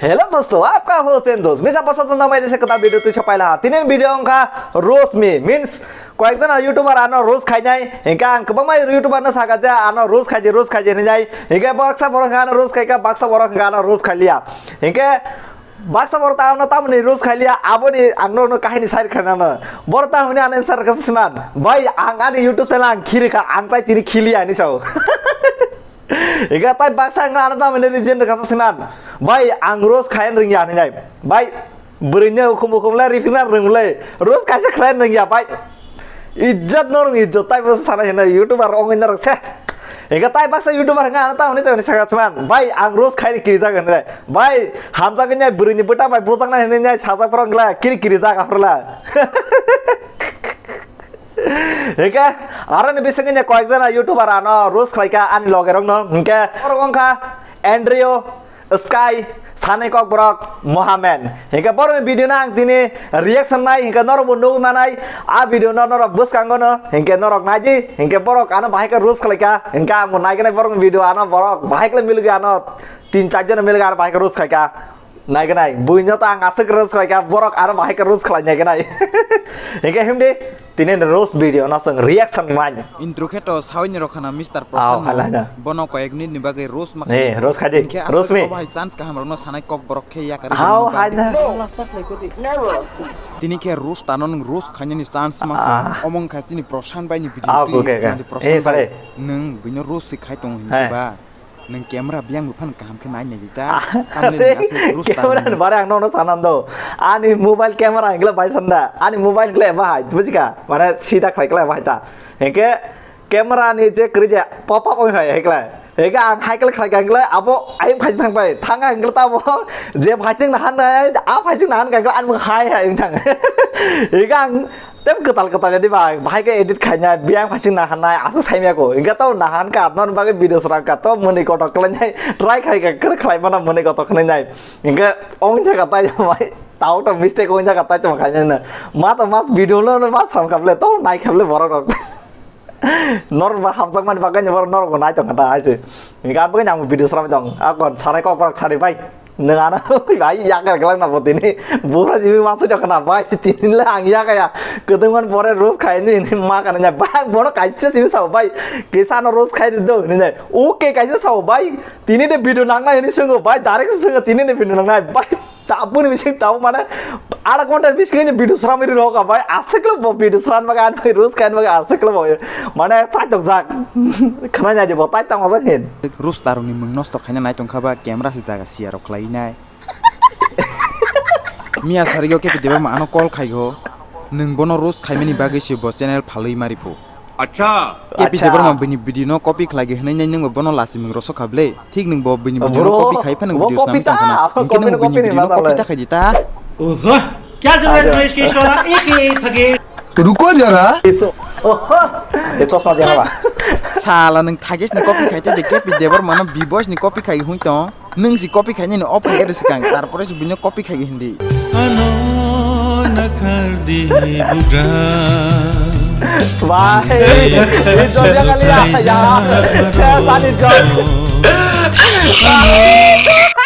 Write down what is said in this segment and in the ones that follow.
Hello दोस्तों, आपका host दोस्त मिसा पसंद नमाइले से कता भिडियो तुइ सपाइला तिनै भिडियो अंका रोस्ट मी मीन्स कয়েকজন ইউটিউবার আনো রোজ খাই নাই হিংকা আং কবামাই ইউটিউবার না সাগা যা আনো রোজ খাই নি যাই হিংকা বাক্সা বড় গানো রোজ খাইকা বাক্সা বড় গানো রোজ খাইলিয়া হিংকা বাক্সা বড় তাওনা তামনি রোজ খাইলিয়া আবনি আংনো কাহিনী সাইড খানানা বড় তামনি আনসার কাসমান ভাই আং আনি ইউটিউব চ্যানেল আং খিরিকা আং তাই তিনি খিলিয়া নি সাও হিংকা তাই বাক্সা আং তামনি রিজেন্ড কাসমান ভাই আং রোজ খাইন রিংয়া নি যাই ভাই বরিnya hukum la rifinar ringule রোজ কাছে খাইন রিংয়া ভাই इज्जत नोरंग इज्जत ताई बस साना हेना यूट्यूबर ओंगिन नरक से एगा ताई बक्सा YouTuber nga ana tahu ni tahu ni sagasman bai ang ros khai kiri jaga ne bai hamza ganya burini beta bai bojang na hene nya saja prong la kiri jaga prla ega ara ne bisang nya koek jana youtuber ano ros khai ka ani logerong no hingke orong kha Andrew Sky Sanai kok brok Mohamed hingga baru video nang tini reaction nai hingga norok bunuh manai a video norok bus kanggono hingga norok naji hingga borok ano bahaya rus kalika hingga mau naik nai borok video ano borok bahaya kali milik ano 3-4 জন milik ano bahaya rus kalika naik nai buinya tang asik rus kalika borok ano bahaya rus kalanya nai hingga himdi tini rus video naseng reaction nai intro keto sawin rokhana Mr. Prasanna bono koyek minit ni bagai rose mak rose kaji rose mi by chance ka hamrono sanai kok borok khe ya kari how hana tini ke rose tanon rose khanya ni chance mak omong khasi ni Prasan bai ni video Prasan bai nung bino rose sikhai tong ba nung camera biang bupan kam ke nai ni ta amle asli rose camera bare ang no sanando ani mobile camera angla bai sanda ani mobile kle bahai bujika mane sida khai kle bahai ta heke camera ni je kerja pop up oi hai hekla heka ang hai kle khai kang le abo ai khai thang bai thang ang kle ta bo je phai sing na han a phai sing na han kang an mung hai hai thang heka tem ketal jadi bang bahai ke edit khanya biang phai sing na han nai asu sai me ko hingga tau na han ka non bagai video serang ka to muni ko tok klanyai try khai ka kre khai mana muni ko tok klanyai hingga ong ja ka tai mai tahu to mistake ong ja ka tai to khanya na mat video lo mat sam kable to nai kable borok nor ba hamsang man bagai nyor nor ko nai to kata ai se hingga apa nyang video seram jong akon sarai ko parak sari bai nengana bai ya ka kelang na potini bura jibi masu jo kana bai tinin la ang ya kaya kedengan pore rose khai ni makan nya bang bono kaise siu sau bai kisano rose khai do ni ne oke kaise sau bai tini de video nang na ni sungo bai direct sungo tini de video nang na bai tapu ni bising tahu mana ada konten bising video seram ini roka bai asik lo video seram makan bai rose khai makan asik lo mana tai tok jak kana nya je bo tai tang masak hin rose tarung ni mung nostok khanya nai tong khaba camera si jaga sia rok lai nai Mia sarigyo ke video ma ano call khai go nung bono rose khai meni bagai si bo channel phaloi maripo अच्छा ke video ma bini video no copy khlagi hnai nai nung bono lasi mung roso khable thik nung bo bini video no copy khai phan video sam tang kana nung bini video no copy ta khai dita ओहो क्या चल रहा है देश के शोरा एक ही थके तो रुको जरा ये चश्मा दिया बा sala nung thages ni copy khai te de ke video ma no b-boys ni copy khai hui to nung si copy khai ni off khai sikang tarpore si bini copy khai hindi ano nakardi bugra wah ini jodoh kali ya saya tadi jodoh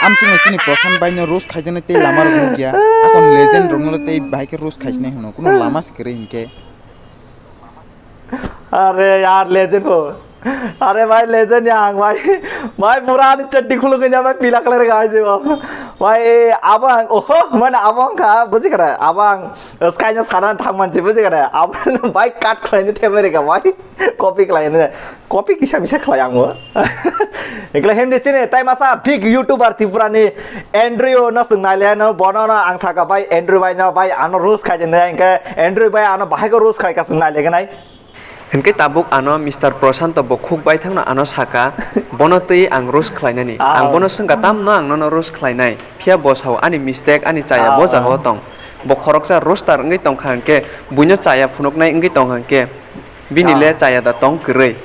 am singo chini Prasan bai no rose khai jane te lamar gu gya akon legend ronglo te bai ke rose khai ne hono kuno lama sikre hinke अरे यार legend हो अरे भाई legend yang भाई पुरानी चड्डी खुल गई भाई पीला कलर का है भाई abang oh mana abang ka buji kada abang sekanya sekarang thang manci buji kada abang भाई cut klien te mereka भाई copy klien copy bisa klayang mo ikla hem de chine tai masa big youtuber tripura ni Andrew na sungnai no bono na ang saka भाई Andrew भाई na भाई ano rose khai jene ke Andrew भाई ano bahai ko rose khai ka sungnai le nai Henke tabuk ano Mr. Prasan to bokuk bai thang na ano saka bono tei ang rose khlainani ang bono sengka tam no ang no rose khlainai phia bosau ani mistake ani chaya boja ho tong bokhorok sa rose tar ngai tong khangke bunyo chaya phunok nai ngai tong khangke binile chaya da tong krei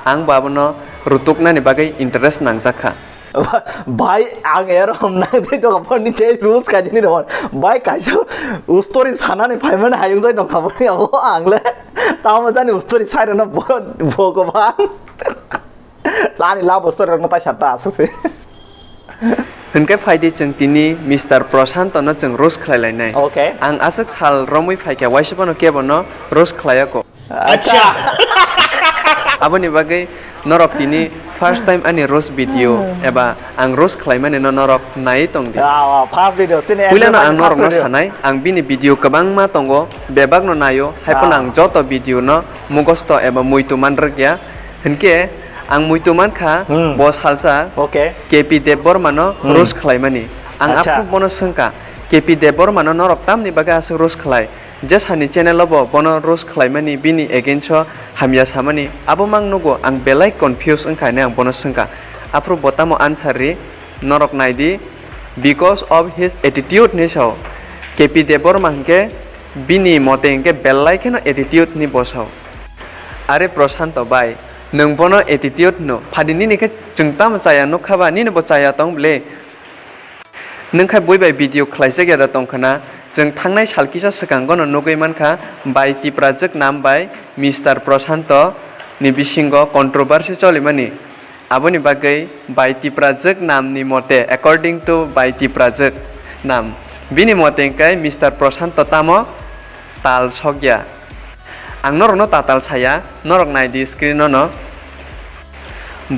ang babono rutuk na ni bagai interest nang jakha भाई आग यार हम ना दे तो अपन नीचे rules का जनी रहन भाई काइसो उस्तोरी साना ने फाइव में हायुं जाय तो खबर नहीं अब आंगले ताम जाने उस्तोरी साइड ना भोको बा लानी ला उस्तोरी न ता छता आसे Hengke faidi ceng tini Mr. Prasanto no ceng roast khlailai Okay. Ang asuk sal romui faike waisipano kebono roast khlaiako. अच्छा Aboni bagai norok tini first time ani roast video eba ang roast khlaimani no norok nai tongdi. First video sini. Pulano ang norok no sanai ang bini video kabang ma tongo bebak no nayo haipon ang joto video no mugosto eba muitu manragya hengke ang muituman kha bos halsa Okay. KP Deborma no roast khlaimani ang Acha. afu bono sengka KP Deborma no norok tamni baga asuk roast khlai just hani channel lobo bono roast khlaimani bini against hamya samani abo mang nugo ang belai confuse engkhaine ang bono sengka apro botamo ansari norok naidi because of his attitude ni so KP Deborma hengke bini mote hengke belai keno attitude ni bosau are Prasanto bai nung bono attitude no phadini ni ke jengtam chaya no khaba ni no chaya tong ble nung khai boi bai video khlaise gera tong khana jeng thangnai salkisa sekango no nogoi mankha bai ti project nam bai Mr. Prasanto ni bisingo controversy cholimani aboni bagai bai ti project nam ni mote according to bai ti project nam bini mote kai Mr. Prasanto tamo tal sogya ang norok no tatal saya norok nai di screen no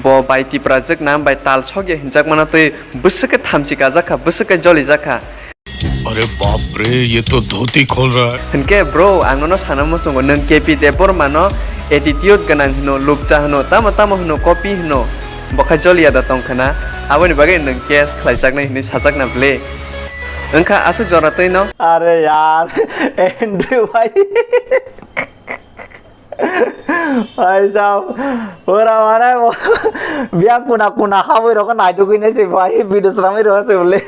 bo bai ti project nam bai tal sogya hinjak mana tui busuk thamsi ka jaka busuk joli jaka अरे बाप रे ये तो धोती खोल रहा है hengke bro ang no sanamo songo nang KP Deborma no attitude ganang hino lupcha hino tamo tamo hino copy hino bokha joli ada tongkhana aboni bagai nang case khlaijak nai hini sajak na ble engkha asu joratoi no अरे यार Andrew भाई भाई साहब पूरा मारा वो बिया कुना कुना खावे रोका नाइटो कोई नहीं से भाई वीडियो सरामी रोका से बोले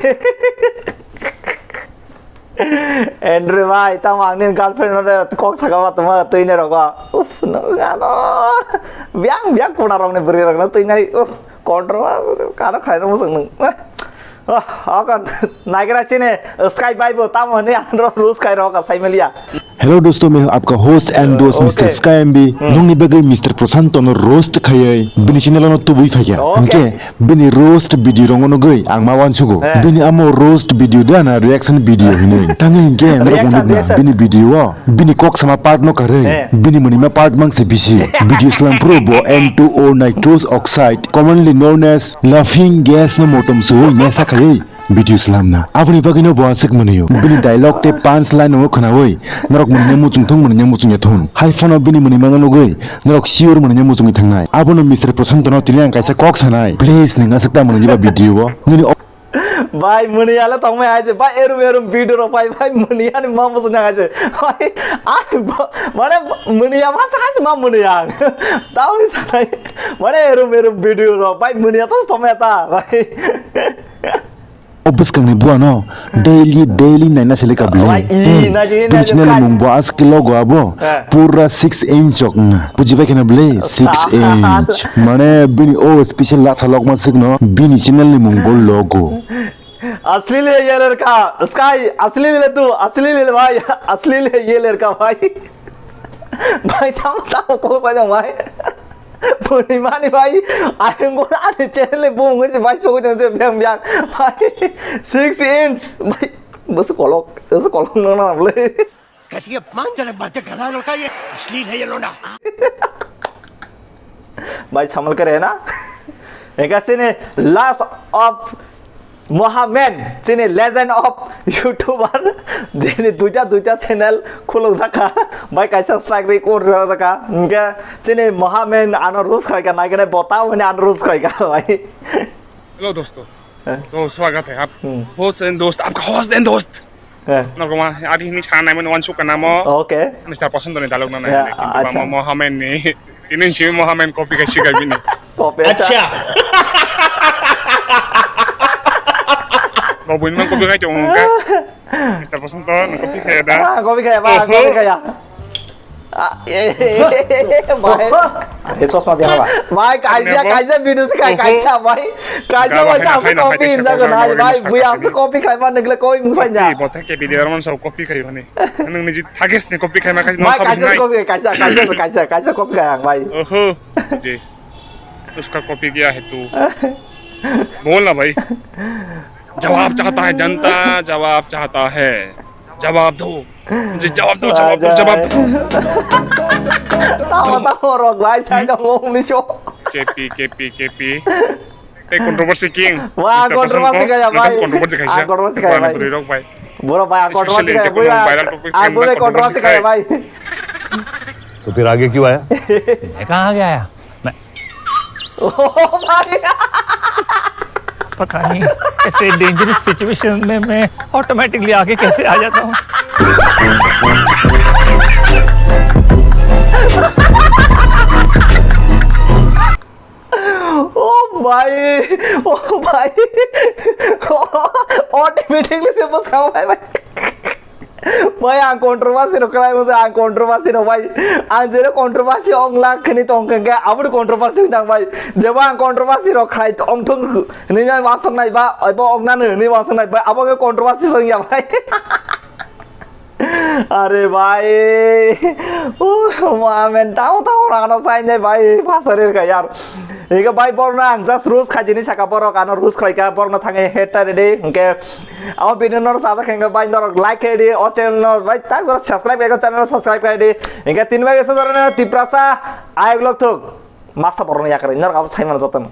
एंड्रू भाई तम आंगने गर्लफ्रेंड ने कोक सका तुम तो इन्हें रोका उफ नो गानो बिया कुना रोकने बरी रोकना तो इन्हें उफ कॉन्ट्रो कारो खाने मुझे अकन नाइगरा चिने स्काई बाइबो तम हने आंध्र रूस खाई रोका सही मिलिया हेलो दोस्तों, मैं हूं आपका होस्ट एंड दोस्त मिस्टर स्काई एमबी नोंनि बगै मिस्टर प्रशांत नो रोस्ट खायै बिनि चैनल नो तुबुइ फाया ओके बिनि रोस्ट वीडियो रंगनो गै आं मा वानसुगो बिनि आमो रोस्ट वीडियो दाना रिएक्शन वीडियो हिनै तांनि गे नरगुना बिनि वीडियो बिनि कोक समा पार्ट नो करे बिनि मनिमा पार्ट मांगसे बिसि वीडियो स्लाम प्रो बो N2O nitrous oxide commonly known as laughing gas नो मोटम सो नेसा खायै वीडियो स्लामना आफुनि बागैनो बवासिक मोनयो बिनि डायलॉग ते 5 लाइन नो खोनावै नरक मोनने मुचुंथों मोनने मुचुं याथुन हाय फोन बिनि मोनि मांगनो गै नरक सियोर मोनने मुचुं थांनाय आबोनो मिस्टर प्रशांत नो तिनि आं कायसा कक सानाय प्लीज नोंगा सकता मोनने जिबा वीडियो नोंनि भाई मुनियाला तंग में आजे भाई एरुम वीडियो रो भाई मुनिया ने माम सुना आजे भाई आ माने मुनिया भाषा कासे माम मुनिया ताऊ सानाय माने एरुम वीडियो रो भाई मुनिया तो समेता भाई obis kang ni buano daily naina seleka ble bin channel mung bo as kilo go abo pura 6 inch okna bujiba kena ble 6 inch mane bini o special la thalok ma signo bini channel ni mung bo logo असली ले ये लड़का sky असली ले तू असली ले भाई असली ले ये लड़का भाई भाई थाम को सा भाई Bunimani भाई आयंग को आने चैनल ले बोंग से भाई शो जंग से बियांग भाई 6 inch भाई बस कॉलोक ना बोले कैसी ये मान जाने बातें कर रहा है लड़का ये अश्लील है ये लोना भाई संभल कर है ना एक ऐसे ने लास्ट ऑफ मोहम्मद जिने लेजेंड ऑफ यूट्यूबर जिने दूजा चैनल खोलो सका भाई कैसा स्ट्राइक रिकॉर्ड रहा सका उनके जिने मोहम्मद अनुरोध करेगा ना कि बताओ मैंने अनुरोध करेगा भाई हेलो दोस्तों तो स्वागत है आप होस्ट एंड दोस्त आपका होस्ट एंड दोस्त नगमा आदि नि छाना मन वान सुका नाम ओके मिस्टर पसंद ने डायलॉग ना अच्छा मोहम्मद ने इनन छि मोहम्मद कॉपी का शिकार बिनी कॉपी अच्छा Mau buin mang kopi kayak cuma Mister Prasanto kopi kayak ada. Kopi kayak apa? Kopi kayak. Itu sosma biasa pak. भाई कैसे वीडियो से कैसा भाई कैसा वजह आपको कॉपी इंजा करना है भाई भैया आपसे कॉपी खाई बार निकले कोई मुंह जा बहुत है के वीडियो रमन सब कॉपी खाई होने नंग ने जी थागेस ने कॉपी खाई मा कैसे भाई कैसे कॉपी कैसा कॉपी खाया भाई ओहो जी उसका कॉपी किया है तू बोल ना भाई जवाब चाहता है जनता, जवाब चाहता है, जवाब दो जी, जवाब दो, जवाब दो, जवाब दो। Tahu orang lain saya ngomong nih show. KP kontroversi king. Wah, kontroversi kayak baik. Kontroversi kayak Ah, kontroversi kayak baik. Bro, baik kontroversi kayak gue. Aku भी kontroversi kayak baik. तो फिर आगे क्यों आया? मैं कहाँ गया आया मैं Oh, भाई. पता नहीं ऐसे डेंजरस सिचुएशन में मैं ऑटोमेटिकली आगे कैसे आ जाता हूँ। Oh भाई ऑटोमेटिकली से बस खाओ भाई भाई आं kontroversi नो कलाई मुझे आं kontroversi नो भाई आं जेरो kontroversi ओंग लाख खनी तो ओंग केंगे अब kontroversi उन्दां भाई जब आं kontroversi नो कलाई तो ओंग तुंग नहीं जाए वांग संग नाई बा अब ओंग ना नहीं वांग संग नाई बा अब के kontroversi संग या भाई अरे भाई मां मैं tahu orang saya भाई pasarir ka यार Ika baik porna just rules kajini saka poro kano rules klaika porna thange heta de engke aw video nor sasa kenga baik nor like de o channel nor baik tak jora subscribe eka channel subscribe kai de engke 3 bage sodorana tiprasa ayo glok thuk masa porna ya kare nor kamu sai mana jotan